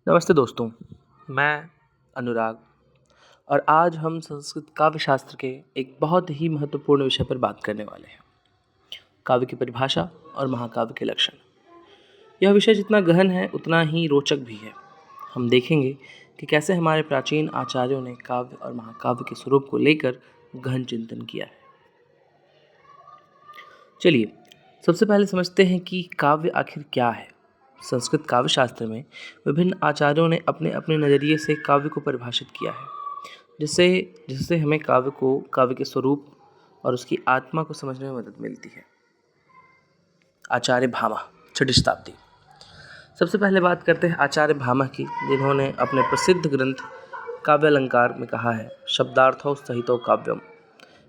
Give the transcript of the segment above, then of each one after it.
नमस्ते दोस्तों, मैं अनुराग और आज हम संस्कृत काव्य शास्त्र के एक बहुत ही महत्वपूर्ण विषय पर बात करने वाले हैं। काव्य की परिभाषा और महाकाव्य के लक्षण। यह विषय जितना गहन है उतना ही रोचक भी है। हम देखेंगे कि कैसे हमारे प्राचीन आचार्यों ने काव्य और महाकाव्य के स्वरूप को लेकर गहन चिंतन किया है। चलिए सबसे पहले समझते हैं कि काव्य आखिर क्या है। संस्कृत काव्य शास्त्र में विभिन्न आचार्यों ने अपने अपने नज़रिए से काव्य को परिभाषित किया है, जिससे जिससे हमें काव्य के स्वरूप और उसकी आत्मा को समझने में मदद मिलती है। आचार्य भामह, 6वीं शताब्दी। सबसे पहले बात करते हैं आचार्य भामह की, जिन्होंने अपने प्रसिद्ध ग्रंथ काव्य अलंकार में कहा है, शब्दार्थो सहितो काव्यम।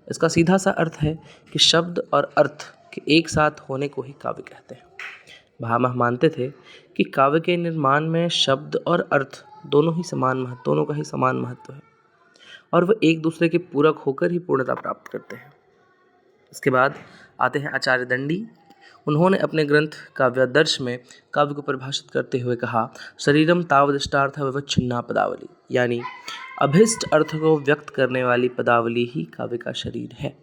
इसका सीधा सा अर्थ है कि शब्द और अर्थ के एक साथ होने को ही काव्य कहते हैं। भामह मानते थे कि काव्य के निर्माण में शब्द और अर्थ दोनों का ही समान महत्व है और वह एक दूसरे के पूरक होकर ही पूर्णता प्राप्त करते हैं। इसके बाद आते हैं आचार्य दंडी। उन्होंने अपने ग्रंथ काव्यादर्श में काव्य को परिभाषित करते हुए कहा, शरीरम तावदिष्टार्थ विवच्छिन्ना पदावली, यानी अभिष्ट अर्थ को व्यक्त करने वाली पदावली ही काव्य का शरीर है।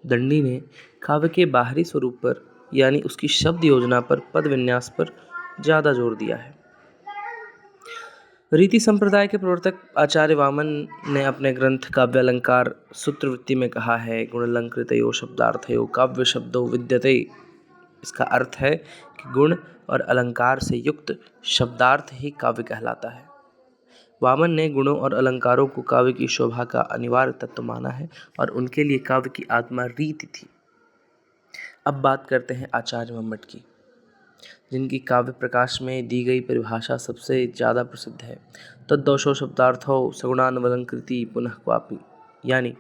दंडी ने काव्य के बाहरी स्वरूप पर यानी उसकी शब्द योजना पर, पद विन्यास पर ज़्यादा जोर दिया है। रीति संप्रदाय के प्रवर्तक आचार्य वामन ने अपने ग्रंथ काव्य अलंकार सूत्रवृत्ति में कहा है, गुणालंकृतयो शब्दार्थयो काव्य शब्दो विद्यते। इसका अर्थ है कि गुण और अलंकार से युक्त शब्दार्थ ही काव्य कहलाता है। वामन ने गुणों और अलंकारों को काव्य की शोभा का अनिवार्य तत्व माना है और उनके लिए काव्य की आत्मा रीति थी। अब बात करते हैं आचार्य मम्मट की, जिनकी काव्य प्रकाश में दी गई परिभाषा सबसे ज़्यादा प्रसिद्ध है। तद्दोषो शब्दार्थो सगुणानवलंकृति पुनः क्वापि, यानी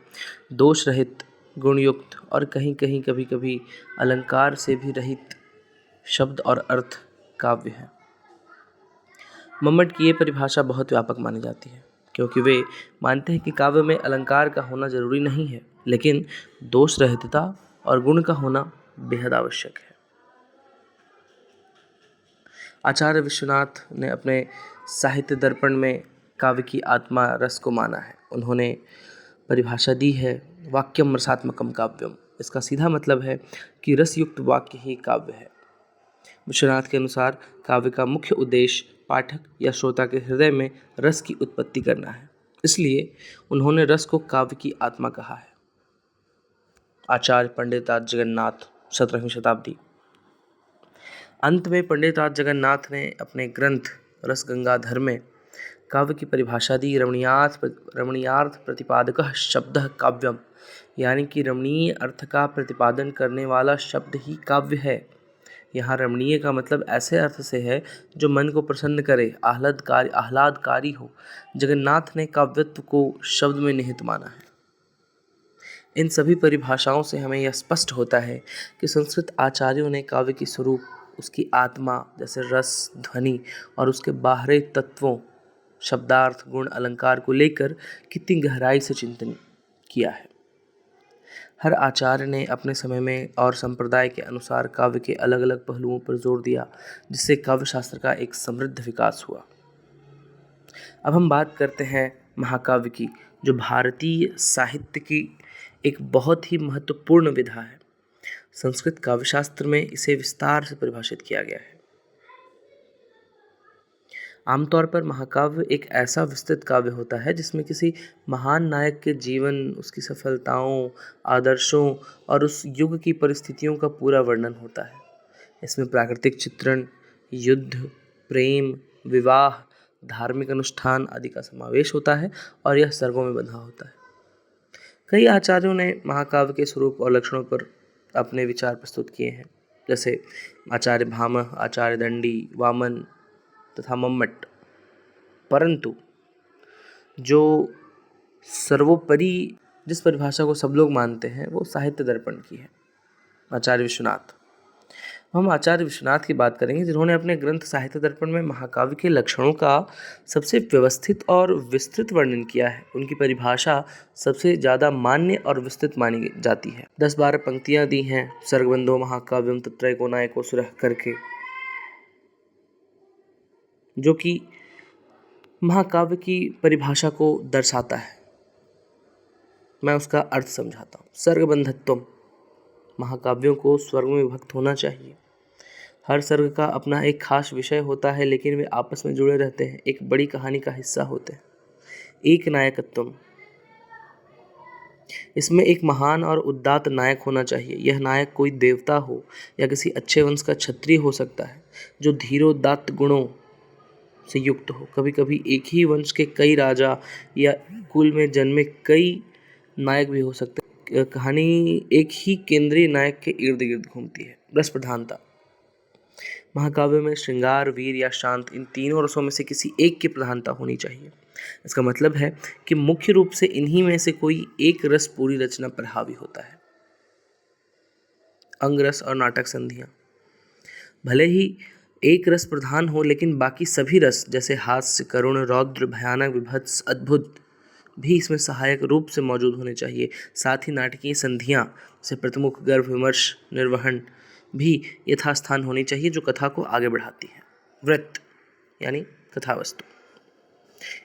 दोष रहित, गुणयुक्त और कहीं कहीं कभी कभी अलंकार से भी रहित शब्द और अर्थ काव्य है। मम्मट की ये परिभाषा बहुत व्यापक मानी जाती है, क्योंकि वे मानते हैं कि काव्य में अलंकार का होना जरूरी नहीं है, लेकिन दोष रहितता और गुण का होना बेहद आवश्यक है। आचार्य विश्वनाथ ने अपने साहित्य दर्पण में काव्य की आत्मा रस को माना है। उन्होंने परिभाषा दी है, वाक्यम रसात्मकम काव्यम। इसका सीधा मतलब है कि रसयुक्त वाक्य ही काव्य है। विश्वनाथ के अनुसार काव्य का मुख्य उद्देश्य पाठक या श्रोता के हृदय में रस की उत्पत्ति करना है, इसलिए उन्होंने रस को काव्य की आत्मा कहा है। आचार्य पंडिताज जगन्नाथ, 17वीं शताब्दी। अंत में पंडिताज जगन्नाथ ने अपने ग्रंथ रसगंगाधर में काव्य की परिभाषा दी, रमणीयार्थ प्रतिपादकः शब्दः काव्यम, यानी कि रमणीय अर्थ का प्रतिपादन करने वाला शब्द ही काव्य है। यहाँ रमणीय का मतलब ऐसे अर्थ से है जो मन को प्रसन्न करे, आह्लादकारी हो। जगन्नाथ ने काव्यत्व को शब्द में निहित माना है। इन सभी परिभाषाओं से हमें यह स्पष्ट होता है कि संस्कृत आचार्यों ने काव्य की स्वरूप, उसकी आत्मा जैसे रस, ध्वनि और उसके बाहरी तत्वों शब्दार्थ, गुण, अलंकार को लेकर कितनी गहराई से चिंतन किया है। हर आचार्य ने अपने समय में और संप्रदाय के अनुसार काव्य के अलग अलग पहलुओं पर जोर दिया, जिससे काव्य शास्त्र का एक समृद्ध विकास हुआ। अब हम बात करते हैं महाकाव्य की, जो भारतीय साहित्य की एक बहुत ही महत्वपूर्ण विधा है। संस्कृत काव्यशास्त्र में इसे विस्तार से परिभाषित किया गया है। आमतौर पर महाकाव्य एक ऐसा विस्तृत काव्य होता है जिसमें किसी महान नायक के जीवन, उसकी सफलताओं, आदर्शों और उस युग की परिस्थितियों का पूरा वर्णन होता है। इसमें प्राकृतिक चित्रण, युद्ध, प्रेम, विवाह, धार्मिक अनुष्ठान आदि का समावेश होता है और यह सर्गों में बंधा होता है। कई आचार्यों ने महाकाव्य के स्वरूप और लक्षणों पर अपने विचार प्रस्तुत किए हैं, जैसे आचार्य भामह, आचार्य दंडी, वामन तथा मम्मट। परंतु जो सर्वोपरि जिस परिभाषा को सब लोग मानते हैं वो साहित्य दर्पण की है, आचार्य विश्वनाथ। हम आचार्य विश्वनाथ की बात करेंगे, जिन्होंने अपने ग्रंथ साहित्य दर्पण में महाकाव्य के लक्षणों का सबसे व्यवस्थित और विस्तृत वर्णन किया है। उनकी परिभाषा सबसे ज़्यादा मान्य और विस्तृत मानी जाती है। 10-12 पंक्तियाँ दी हैं, सर्गबंधो महाकाव्यम तत्रैको नायको सुरः करके, जो कि महाकाव्य की परिभाषा को दर्शाता है। मैं उसका अर्थ समझाता हूँ। सर्गबंधत्वम, महाकाव्यों को स्वर्ग में विभक्त होना चाहिए। हर सर्ग का अपना एक खास विषय होता है, लेकिन वे आपस में जुड़े रहते हैं, एक बड़ी कहानी का हिस्सा होते हैं। एक नायकत्वम, इसमें एक महान और उदात्त नायक होना चाहिए। यह नायक कोई देवता हो या किसी अच्छे वंश का क्षत्रिय हो सकता है, जो धीरोदात्त गुणों से युक्त हो। कभी कभी एक ही वंश के कई राजा या कुल में जन्मे कई नायक भी हो सकते हैं। कहानी एक ही केंद्रीय नायक के इर्द गिर्द घूमती है। रस प्रधानता, महाकाव्य में श्रृंगार, वीर या शांत, इन तीनों रसों में से किसी एक की प्रधानता होनी चाहिए। इसका मतलब है कि मुख्य रूप से इन्हीं में से कोई एक रस पूरी रचना पर हावी होता है। अंग रस और नाटक संधियां, भले ही एक रस प्रधान हो, लेकिन बाकी सभी रस जैसे हास्य, करुण, रौद्र, भयानक, विभत्स, अद्भुत भी इसमें सहायक रूप से मौजूद होने चाहिए। साथ ही नाटकीय संधियां से प्रतिमुख, गर्भ, विमर्श, निर्वहन भी यथास्थान होनी चाहिए, जो कथा को आगे बढ़ाती है। वृत्त यानी कथा वस्तु,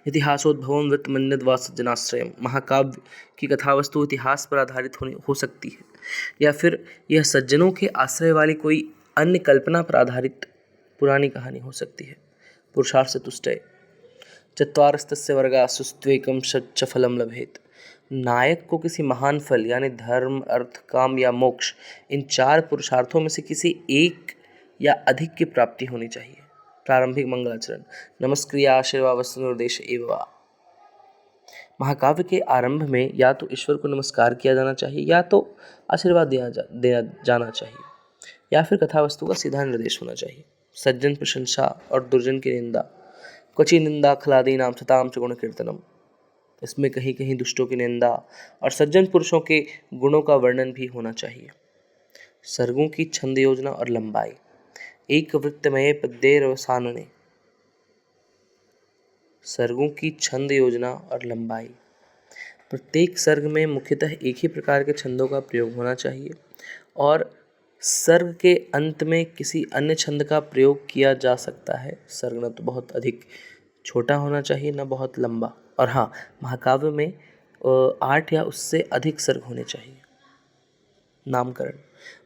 इतिहासोद्भवम वृत्त मन्यद वा सज्जनाश्रयम, महाकाव्य की कथा वस्तु इतिहास पर आधारित हो सकती है, या फिर यह सज्जनों के आश्रय वाली कोई अन्य कल्पना पर आधारित पुरानी कहानी हो सकती है। पुरुषार्थ तुष्टय, चत्वारस्तस्य वर्गा सुस्त्वेकम च फलम लभेत, नायक को किसी महान फल यानी धर्म, अर्थ, काम या मोक्ष, इन चार पुरुषार्थों में से किसी एक या अधिक की प्राप्ति होनी चाहिए। प्रारंभिक मंगलाचरण, नमस्क्रिया आशीर्वाद वस्तु निर्देश एवं, महाकाव्य के आरंभ में या तो ईश्वर को नमस्कार किया जाना चाहिए, या तो आशीर्वाद दिया जाना चाहिए, या फिर कथा वस्तु का सीधा निर्देश होना चाहिए। सज्जन प्रशंसा और दुर्जन की निंदा, क्वचि निंदा खलादी नाम सताम च गुण कीर्तनम, इसमें कहीं कहीं दुष्टों की निंदा और सज्जन पुरुषों के गुणों का वर्णन भी होना चाहिए। सर्गों की छंद योजना और लंबाई, एक वृत्तमय पद्येरवसानने, सर्गों की छंद योजना और लंबाई, प्रत्येक सर्ग में मुख्यतः एक ही प्रकार के छंदों का प्रयोग होना चाहिए और सर्ग के अंत में किसी अन्य छंद का प्रयोग किया जा सकता है। सर्ग न तो बहुत अधिक छोटा होना चाहिए, न बहुत लंबा। और हाँ, महाकाव्य में 8 या उससे अधिक सर्ग होने चाहिए। नामकरण,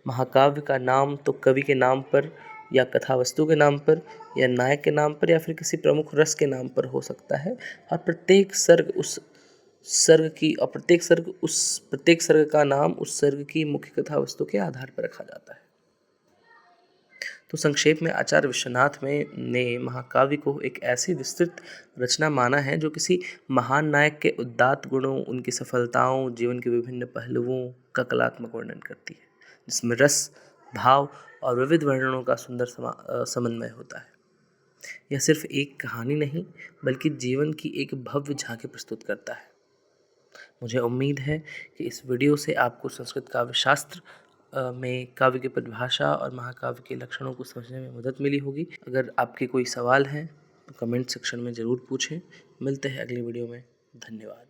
महाकाव्य का नाम तो कवि के नाम पर या कथा वस्तु के नाम पर या नायक के नाम पर या फिर किसी प्रमुख रस के नाम पर हो सकता है, और प्रत्येक सर्ग का नाम उस सर्ग की मुख्य कथा वस्तु के आधार पर रखा जाता है। तो संक्षेप में आचार्य विश्वनाथ ने महाकाव्य को एक ऐसी विस्तृत रचना माना है जो किसी महान नायक के उदात्त गुणों, उनकी सफलताओं, जीवन के विभिन्न पहलुओं का कलात्मक वर्णन करती है, जिसमें रस, भाव और विविध वर्णनों का सुंदर समन्वय होता है। यह सिर्फ एक कहानी नहीं, बल्कि जीवन की एक भव्य झांकी प्रस्तुत करता है। मुझे उम्मीद है कि इस वीडियो से आपको संस्कृत काव्य शास्त्र में काव्य की परिभाषा और महाकाव्य के लक्षणों को समझने में मदद मिली होगी। अगर आपके कोई सवाल हैं तो कमेंट सेक्शन में ज़रूर पूछें। मिलते हैं अगली वीडियो में। धन्यवाद।